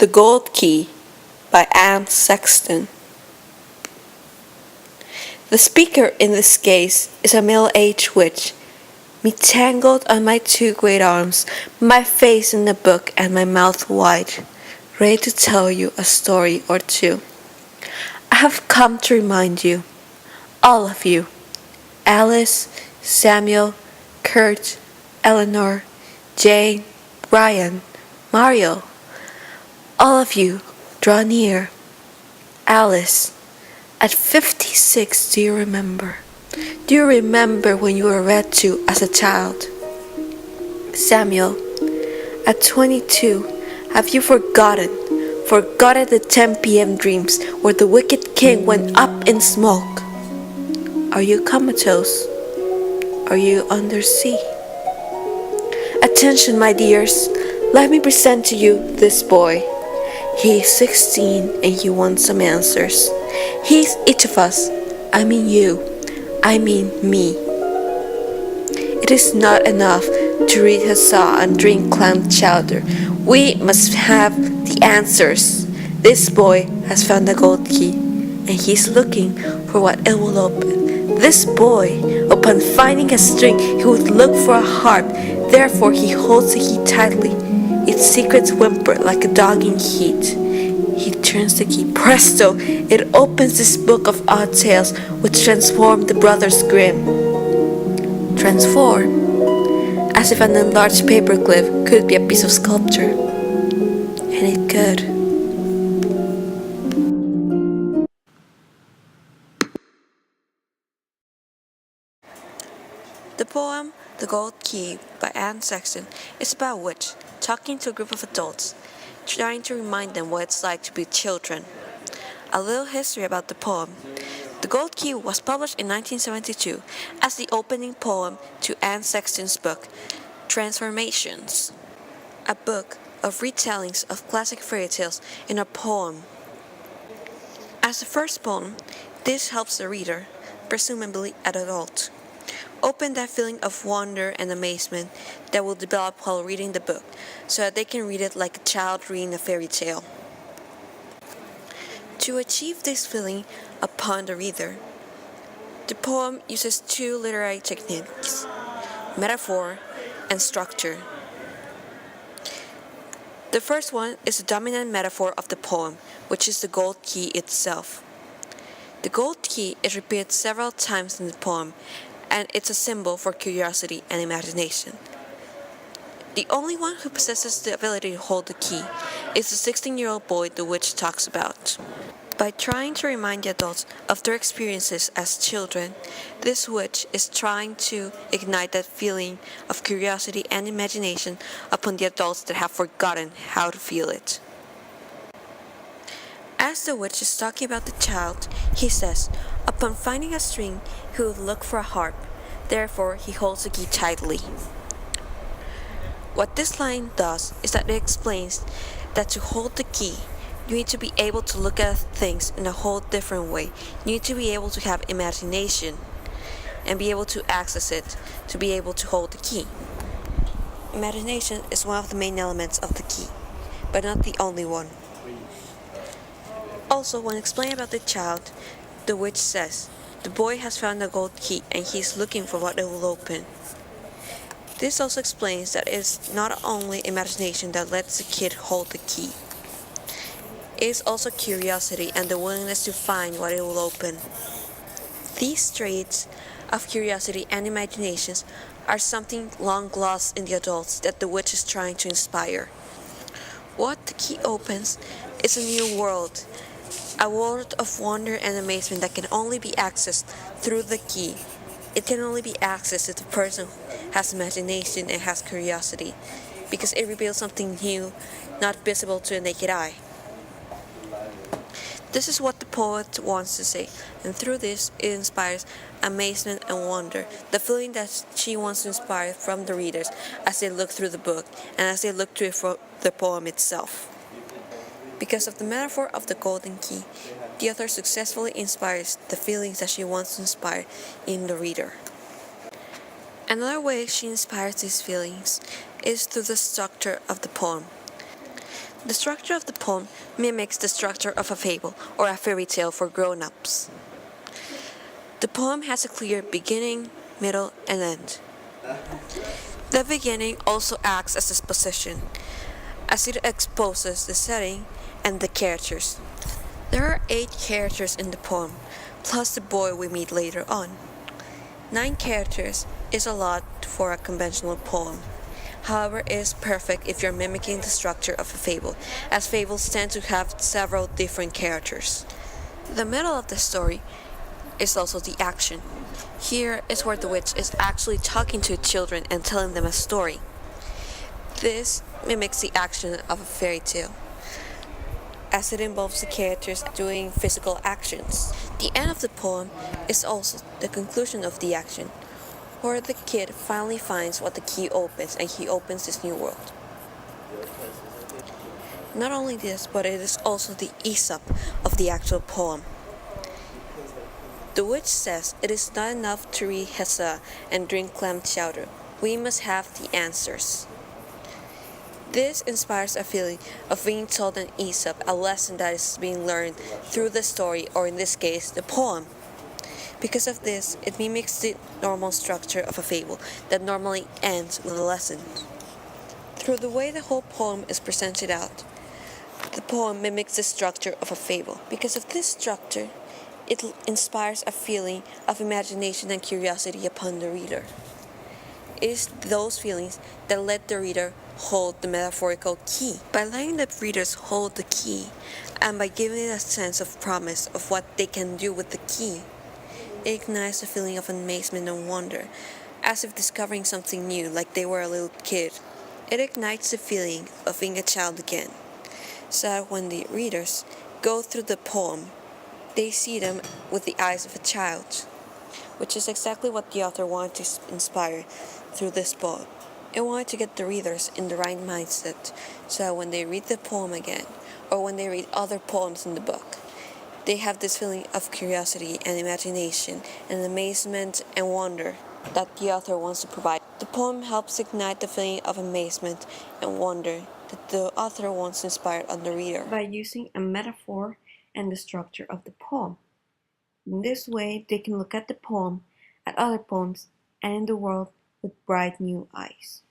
The Gold Key by Anne Sexton. The speaker in this case is a middle-aged witch, me tangled on my two great arms, my face in the book and my mouth wide, ready to tell you a story or two. I have come to remind you, all of you, Alice, Samuel, Kurt, Eleanor, Jane, Brian, Mario, all of you, draw near. Alice, at 56, do you remember? Do you remember when you were read to as a child? Samuel, at 22, have you forgotten the 10 p.m. dreams where the wicked king went up in smoke? Are you comatose? Are you under sea? Attention, my dears, let me present to you this boy. He is 16 and he wants some answers. He is each of us. I mean you. I mean me. It is not enough to read huzzah and drink clam chowder. We must have the answers. This boy has found the gold key and he's looking for what it will open. This boy, upon finding a string, he would look for a harp. Therefore he holds the key tightly. Its secrets whimper like a dog in heat. He turns the key. Presto! It opens this book of odd tales which transform the Brothers Grimm. Transform? As if an enlarged paperclip could be a piece of sculpture. And it could. The poem The Gold Key by Anne Sexton is about a witch talking to a group of adults, trying to remind them what it's like to be children. A little history about the poem. The Gold Key was published in 1972 as the opening poem to Anne Sexton's book, Transformations, a book of retellings of classic fairy tales in a poem. As the first poem, this helps the reader, presumably an adult, open that feeling of wonder and amazement that will develop while reading the book, so that they can read it like a child reading a fairy tale. To achieve this feeling upon the reader, the poem uses two literary techniques, metaphor and structure. The first one is the dominant metaphor of the poem, which is the gold key itself. The gold key is repeated several times in the poem, and it's a symbol for curiosity and imagination. The only one who possesses the ability to hold the key is the 16-year-old boy the witch talks about. By trying to remind the adults of their experiences as children, this witch is trying to ignite that feeling of curiosity and imagination upon the adults that have forgotten how to feel it. As the witch is talking about the child, he says, upon finding a string, he would look for a harp. Therefore, he holds the key tightly. What this line does is that it explains that to hold the key, you need to be able to look at things in a whole different way. You need to be able to have imagination and be able to access it to be able to hold the key. Imagination is one of the main elements of the key, but not the only one. Also, when explaining about the child, the witch says, the boy has found a gold key and he is looking for what it will open. This also explains that it is not only imagination that lets the kid hold the key. It is also curiosity and the willingness to find what it will open. These traits of curiosity and imaginations are something long lost in the adults that the witch is trying to inspire. What the key opens is a new world, a world of wonder and amazement that can only be accessed through the key. It can only be accessed if the person has imagination and has curiosity, because it reveals something new, not visible to the naked eye. This is what the poet wants to say, and through this it inspires amazement and wonder, the feeling that she wants to inspire from the readers as they look through the book and as they look through the poem itself. Because of the metaphor of the golden key, the author successfully inspires the feelings that she wants to inspire in the reader. Another way she inspires these feelings is through the structure of the poem. The structure of the poem mimics the structure of a fable or a fairy tale for grown-ups. The poem has a clear beginning, middle, and end. The beginning also acts as exposition, as it exposes the setting and the characters. There are 8 characters in the poem, plus the boy we meet later on. 9 characters is a lot for a conventional poem. However, it is perfect if you're mimicking the structure of a fable, as fables tend to have several different characters. The middle of the story is also the action. Here is where the witch is actually talking to children and telling them a story. This mimics the action of a fairy tale, as it involves the characters doing physical actions. The end of the poem is also the conclusion of the action, where the kid finally finds what the key opens and he opens this new world. Not only this, but it is also the Aesop of the actual poem. The witch says it is not enough to read Hesa and drink clam chowder. We must have the answers. This inspires a feeling of being told an Aesop, a lesson that is being learned through the story, or in this case, the poem. Because of this, it mimics the normal structure of a fable that normally ends with a lesson. Through the way the whole poem is presented out, the poem mimics the structure of a fable. Because of this structure, it inspires a feeling of imagination and curiosity upon the reader. It is those feelings that let the reader hold the metaphorical key. By letting the readers hold the key, and by giving it a sense of promise of what they can do with the key, it ignites a feeling of amazement and wonder, as if discovering something new like they were a little kid. It ignites the feeling of being a child again, so that when the readers go through the poem, they see them with the eyes of a child, which is exactly what the author wanted to inspire through this poem. It wanted to get the readers in the right mindset, so that when they read the poem again, or when they read other poems in the book, they have this feeling of curiosity and imagination and amazement and wonder that the author wants to provide. The poem helps ignite the feeling of amazement and wonder that the author wants to inspire on the reader by using a metaphor and the structure of the poem. In this way, they can look at the poem, at other poems, and in the world with bright new eyes.